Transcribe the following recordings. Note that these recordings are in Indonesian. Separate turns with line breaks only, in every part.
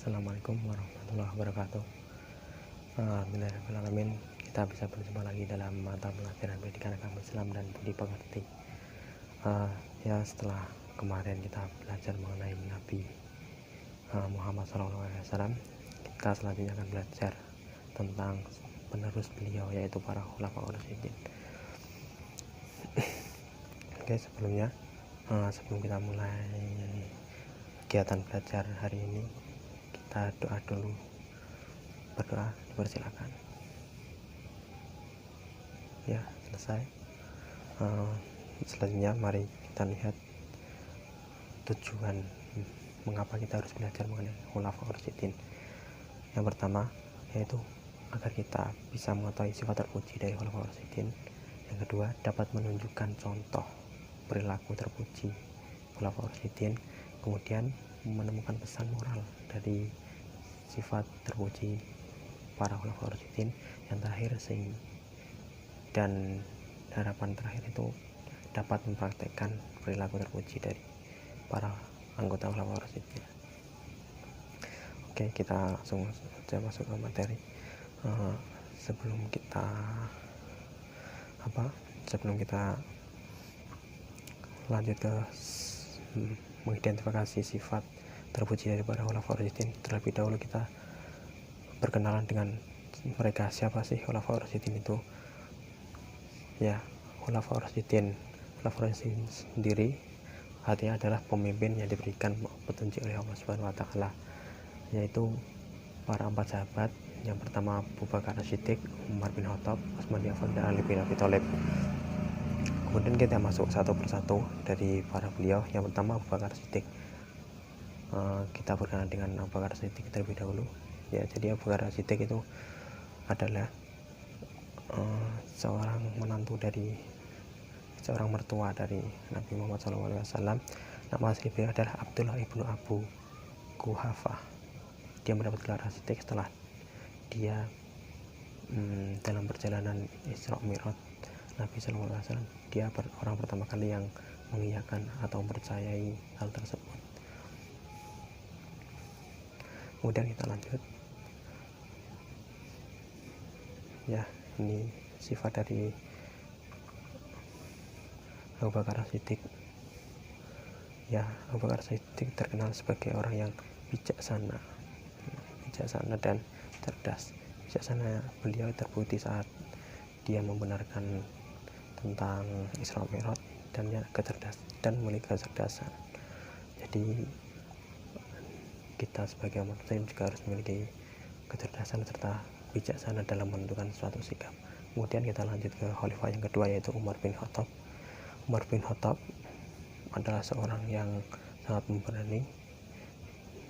Assalamualaikum warahmatullahi wabarakatuh. Bismillahirrahmanirrahim. Kita bisa berjumpa lagi dalam mata pelajaran pendidikan agama Islam dan budi pekerti. Setelah kemarin kita belajar mengenai Nabi Muhammad SAW, kita selanjutnya akan belajar tentang penerus beliau, yaitu para khulafaur rasyidin. Sebelum kita mulai kegiatan belajar hari ini, kita doa dulu. Berdoa, dipersilakan. Selesai. Selanjutnya mari kita lihat tujuan mengapa kita harus belajar mengenai khulafaur rasyidin. Yang pertama yaitu agar kita bisa mengetahui sifat terpuji dari khulafaur rasyidin. Yang kedua, dapat menunjukkan contoh perilaku terpuji khulafaur rasyidin. Kemudian menemukan pesan moral dari sifat terpuji para khulafaur rasyidin. Yang terakhir, dan harapan terakhir itu dapat mempraktekkan perilaku terpuji dari para anggota khulafaur rasyidin. Kita langsung saja masuk ke materi. Sebelum kita lanjut ke mengidentifikasi sifat terpuji dari para khulafaur rasyidin, terlebih dahulu kita berkenalan dengan mereka. Siapa sih khulafaur rasyidin itu? Khulafaur rasyidin sendiri artinya adalah pemimpin yang diberikan petunjuk oleh Allah Subhanahu wa taala, yaitu para 4 sahabat. Yang pertama Abu Bakar As-Siddiq, Umar bin Khattab, Utsman bin Affan, dan Ali bin Abi Thalib. Kemudian kita masuk satu persatu dari para beliau. Yang pertama Abu Bakar As-Siddiq. Kita berkenalan dengan Abu Bakar As-Siddiq terlebih dahulu. Jadi Abu Bakar As-Siddiq itu adalah seorang mertua dari Nabi Muhammad SAW. Nama asli beliau adalah Abdullah ibnu Abu Quhafah. Dia mendapat gelar As-Siddiq setelah dia dalam perjalanan Isra Mi'raj Nabi SAW. Dia orang pertama kali yang mengiyakan atau mempercayai hal tersebut. Kemudian kita lanjut. Ini sifat dari Abu Bakar As-Siddiq. Abu Bakar As-Siddiq terkenal sebagai orang yang bijaksana dan cerdas. Bijaksana beliau terbukti saat dia membenarkan tentang Isra Mi'raj dan memiliki kecerdasan. Jadi kita sebagai umat muslim juga harus memiliki kecerdasan serta bijaksana dalam menentukan suatu sikap. Kemudian kita lanjut ke khalifah yang kedua, yaitu Umar bin Khattab. Umar bin Khattab adalah seorang yang sangat pemberani.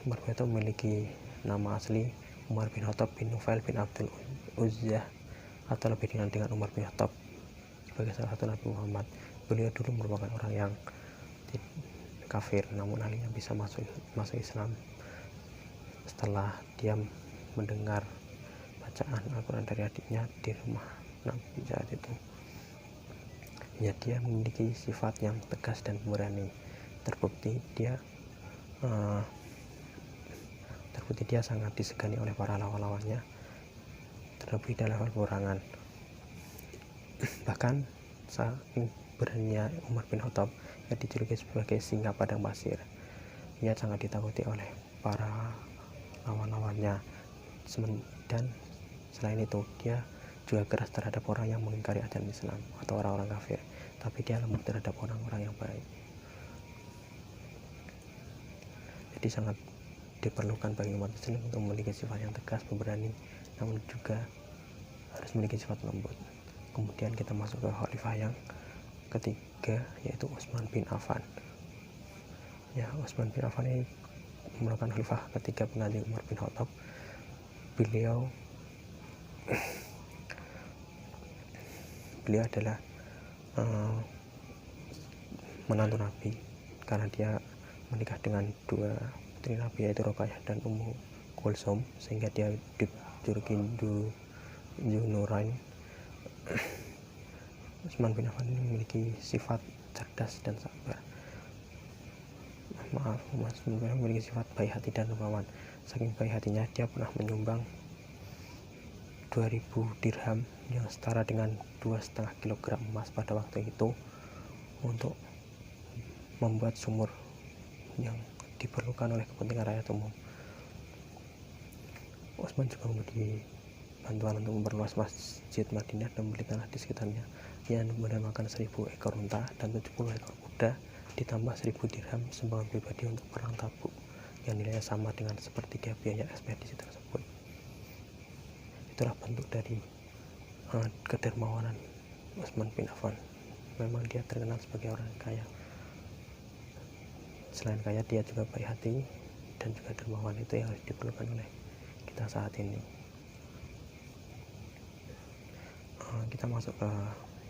Umar bin Khattab memiliki nama asli Umar bin Khattab bin Nufail bin Abdul Uzzah, atau lebih dikenal dengan Umar bin Khattab sebagai salah satu Nabi Muhammad. Beliau dulu merupakan orang yang kafir, namun akhirnya bisa masuk Islam setelah dia mendengar bacaan Al-Quran dari adiknya di rumah Nabi saat itu. Dia memiliki sifat yang tegas dan pemberani. Terbukti dia sangat disegani oleh para lawan-lawannya, terlebih dalam hal peperangan. Bahkan saking beraninya Umar bin Khattab yang dijuluki sebagai singa padang pasir. Ia sangat ditakuti oleh para lawan-lawannya. Dan selain itu, dia juga keras terhadap orang yang mengingkari ajaran Islam atau orang-orang kafir, tapi dia lembut terhadap orang-orang yang baik. Jadi sangat diperlukan bagi umat muslim untuk memiliki sifat yang tegas, pemberani, namun juga harus memiliki sifat lembut. Kemudian kita masuk ke khalifah yang ketiga, yaitu Utsman bin Affan. Utsman bin Affan ini merupakan khalifah ketiga pengganti Umar bin Khattab. Beliau adalah menantu Nabi, karena dia menikah dengan 2 putri Nabi, yaitu Ruqayyah dan Ummu Kulsum, sehingga dia dijuluki Dzunurain. Utsman bin Affan ini memiliki sifat cerdas dan sabar. memiliki sifat baik hati dan dermawan. Saking baik hatinya, dia pernah menyumbang 2000 dirham yang setara dengan 2,5 kg emas pada waktu itu untuk membuat sumur yang diperlukan oleh kepentingan rakyat umum. Utsman juga memberi bantuan untuk memperluas masjid Madinah dan membeli tanah di sekitarnya. Ia menambahkan 1000 ekor unta dan 70 ekor kuda ditambah 1000 dirham sumbangan pribadi untuk perang Tabuk yang nilainya sama dengan sepertiga biaya ekspedisi tersebut. Itulah bentuk dari kedermawanan Utsman bin Affan. Memang dia terkenal sebagai orang kaya. Selain kaya, dia juga baik hati dan juga dermawan. Itu yang harus diperlukan oleh kita saat ini. Kita masuk ke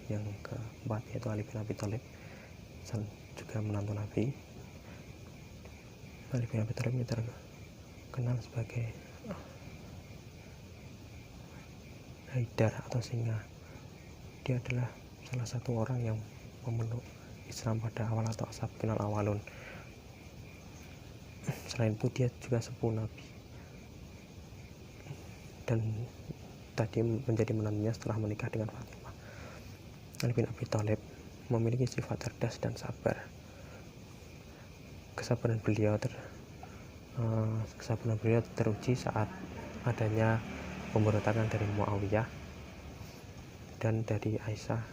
yang keempat, yaitu Ali bin Abi Thalib, juga menantu Nabi. Ali bin Abi Thalib ini terkenal sebagai Haidar atau singa. Dia adalah salah satu orang yang memeluk Islam pada awal atau Ashabul Awalun. Selain itu dia juga sepupu Nabi dan tadi menjadi menantunya setelah menikah dengan Fatimah. Ali bin Abi Thalib memiliki sifat cerdas dan sabar. Kesabaran beliau teruji saat adanya pemberontakan dari Muawiyah dan dari Aisyah.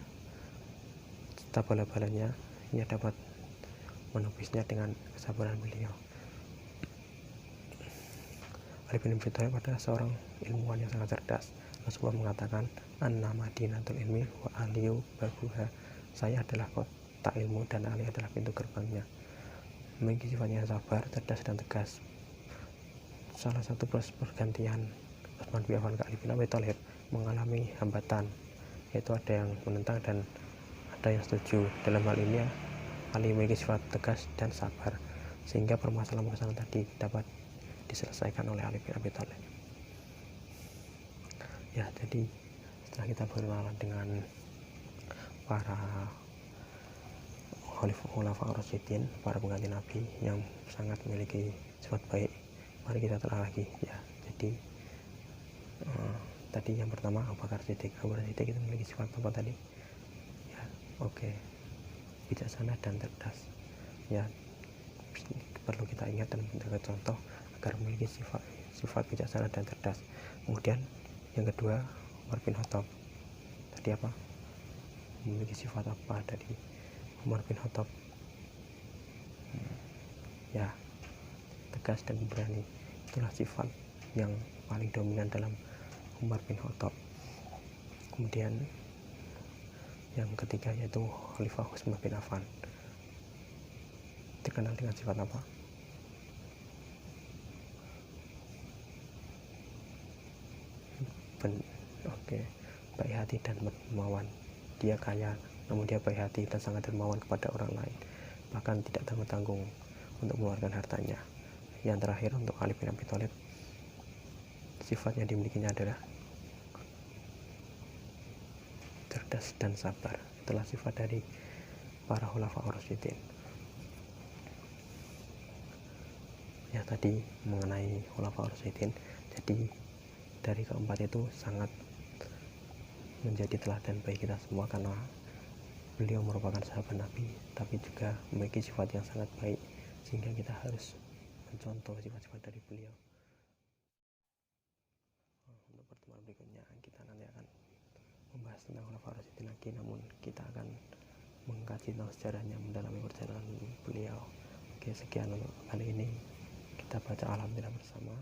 Tak bala-balanya ia dapat menepisnya dengan kesabaran beliau. Ali bin Abi Thalib adalah seorang ilmuwan yang sangat cerdas. Rasulullah mengatakan, "Anna madinatul ilmi wa aliyu babuha." Saya adalah kota ilmu dan Ali adalah pintu gerbangnya. Memiliki sifatnya sabar, cerdas dan tegas. Salah satu proses pergantian Utsman bin Affan ke Ali bin Abi Thalib mengalami hambatan, yaitu ada yang menentang dan ada yang setuju. Dalam hal ini Ali memiliki sifat tegas dan sabar, sehingga permasalahan tadi dapat diselesaikan oleh Ali bin Abi Thalib. Ya, jadi setelah kita berkenalan dengan para Khulafaur Rasyidin, para pengganti Nabi yang sangat memiliki sifat baik, mari kita telah lagi. Ya, jadi tadi yang pertama Abu Bakar Siddiq. Abu Bakar Siddiq itu memiliki sifat apa tadi? Ya, bijaksana dan cerdas. Ya, perlu kita ingat dan menjaga contoh agar memiliki sifat bijaksana dan cerdas. Kemudian yang kedua, Umar bin Khattab. Tadi apa? Memiliki sifat apa dari Umar bin Khattab? Ya, tegas dan berani. Itulah sifat yang paling dominan dalam Umar bin Khattab. Kemudian yang ketiga yaitu Khalifah Utsman bin Affan. Terkenal dengan sifat apa? Baik hati dan dermawan. Dia kaya, namun dia baik hati dan sangat dermawan kepada orang lain, bahkan tidak tanggung-tanggung untuk mengeluarkan hartanya. Yang terakhir untuk Ali bin Abi Thalib, sifat yang dimilikinya adalah cerdas dan sabar. Itulah sifat dari para Khulafaur Rasyidin. Ya, tadi mengenai Khulafaur Rasyidin. Jadi dari keempat itu sangat menjadi teladan bagi kita semua, karena beliau merupakan sahabat Nabi tapi juga memiliki sifat yang sangat baik, sehingga kita harus mencontoh sifat-sifat dari beliau. Untuk pertemuan berikutnya kita nanti akan membahas tentang Khulafaur Rasyidin lagi, namun kita akan mengkaji tentang sejarahnya, mendalami perjalanan beliau. Oke, sekian untuk kali ini. Kita baca alhamdulillah bersama.